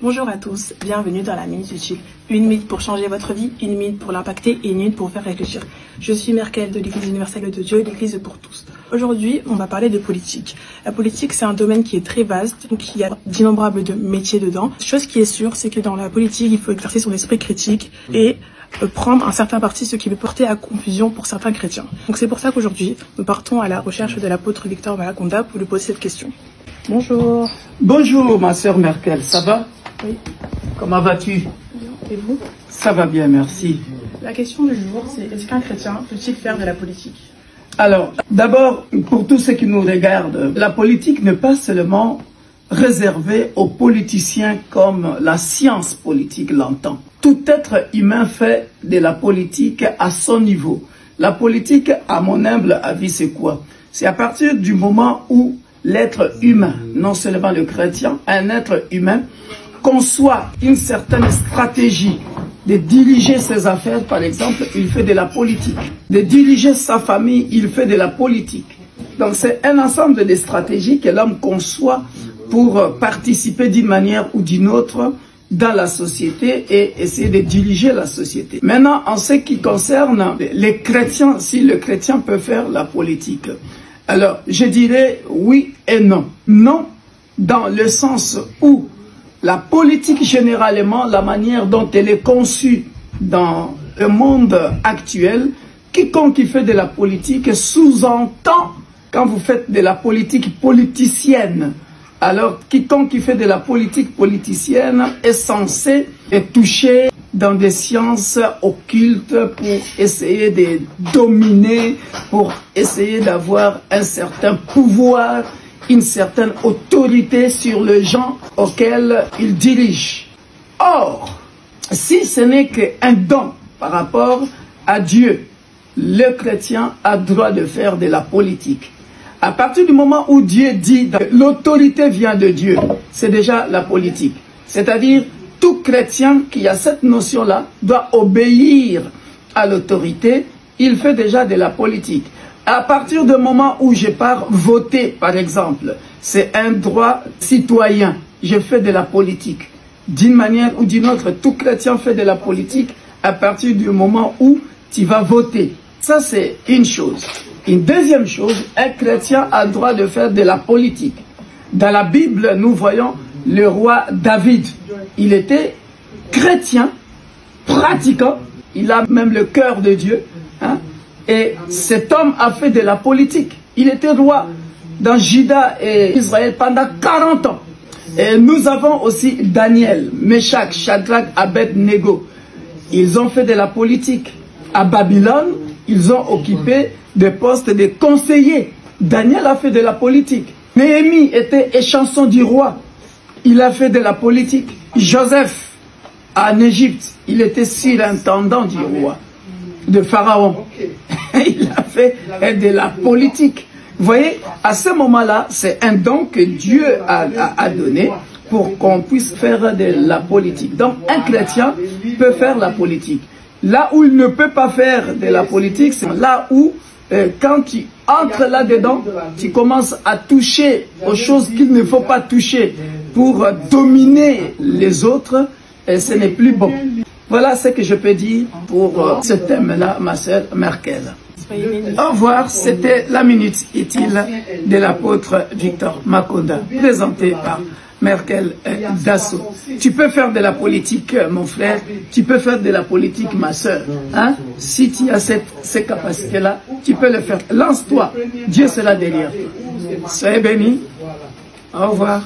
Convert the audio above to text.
Bonjour à tous, bienvenue dans la Minute Utile. Une minute pour changer votre vie, une minute pour l'impacter et une minute pour vous faire réfléchir. Je suis Merkel de l'Église universelle de Dieu, l'Église pour tous. Aujourd'hui, on va parler de politique. La politique, c'est un domaine qui est très vaste, donc il y a d'innombrables métiers dedans. Chose qui est sûre, c'est que dans la politique, il faut exercer son esprit critique et prendre un certain parti, ce qui peut porter à confusion pour certains chrétiens. Donc c'est pour ça qu'aujourd'hui, nous partons à la recherche de l'apôtre Victor Malaconda pour lui poser cette question. Bonjour. Bonjour ma sœur Merkel, ça va? Oui. Comment vas-tu? Bien. Et vous? Ça va bien, merci. La question du jour, c'est est-ce qu'un chrétien peut-il faire de la politique? Alors, d'abord, pour tous ceux qui nous regardent, la politique n'est pas seulement réservée aux politiciens comme la science politique l'entend. Tout être humain fait de la politique à son niveau. La politique, à mon humble avis, c'est quoi? C'est à partir du moment où l'être humain, non seulement le chrétien, un être humain, conçoit une certaine stratégie de diriger ses affaires, par exemple, il fait de la politique. De diriger sa famille, il fait de la politique. Donc c'est un ensemble de stratégies que l'homme conçoit pour participer d'une manière ou d'une autre dans la société et essayer de diriger la société. Maintenant, en ce qui concerne les chrétiens, si le chrétien peut faire la politique, alors je dirais oui et non. Non, dans le sens où la politique, généralement, la manière dont elle est conçue dans le monde actuel, quiconque qui fait de la politique sous-entend, quand vous faites de la politique politicienne, alors quiconque qui fait de la politique politicienne est censé être touché dans des sciences occultes pour essayer de dominer, pour essayer d'avoir un certain pouvoir, une certaine autorité sur les gens auxquels il dirige. Or, si ce n'est qu'un don par rapport à Dieu, le chrétien a droit de faire de la politique. À partir du moment où Dieu dit que l'autorité vient de Dieu, c'est déjà la politique. C'est-à-dire, tout chrétien qui a cette notion-là doit obéir à l'autorité, il fait déjà de la politique. À partir du moment où je pars voter, par exemple, c'est un droit citoyen. Je fais de la politique. D'une manière ou d'une autre, tout chrétien fait de la politique à partir du moment où tu vas voter. Ça, c'est une chose. Une deuxième chose, un chrétien a le droit de faire de la politique. Dans la Bible, nous voyons le roi David. Il était chrétien, pratiquant. Il a même le cœur de Dieu. Et cet homme a fait de la politique. Il était roi dans Juda et Israël pendant 40 ans. Et nous avons aussi Daniel, Meshach, Shadrach, Abed-Nego. Ils ont fait de la politique. À Babylone, ils ont occupé des postes de conseillers. Daniel a fait de la politique. Néhémie était échanson du roi. Il a fait de la politique. Joseph, en Égypte, il était surintendant du roi, de Pharaon. Il a fait de la politique. Vous voyez, à ce moment-là, c'est un don que Dieu a donné pour qu'on puisse faire de la politique. Donc, un chrétien peut faire la politique. Là où il ne peut pas faire de la politique, c'est là où, quand tu entres là-dedans, tu commences à toucher aux choses qu'il ne faut pas toucher pour dominer les autres, et ce n'est plus bon. Voilà ce que je peux dire pour ce thème-là, ma sœur Merkel. Au revoir, c'était la Minute Utile de l'apôtre Victor Malaconda, présentée par Merkel Dasso. Tu peux faire de la politique, mon frère, tu peux faire de la politique, ma sœur. Si tu as ces capacités-là, tu peux le faire. Lance-toi, Dieu sera derrière toi. Soyez bénis. Au revoir.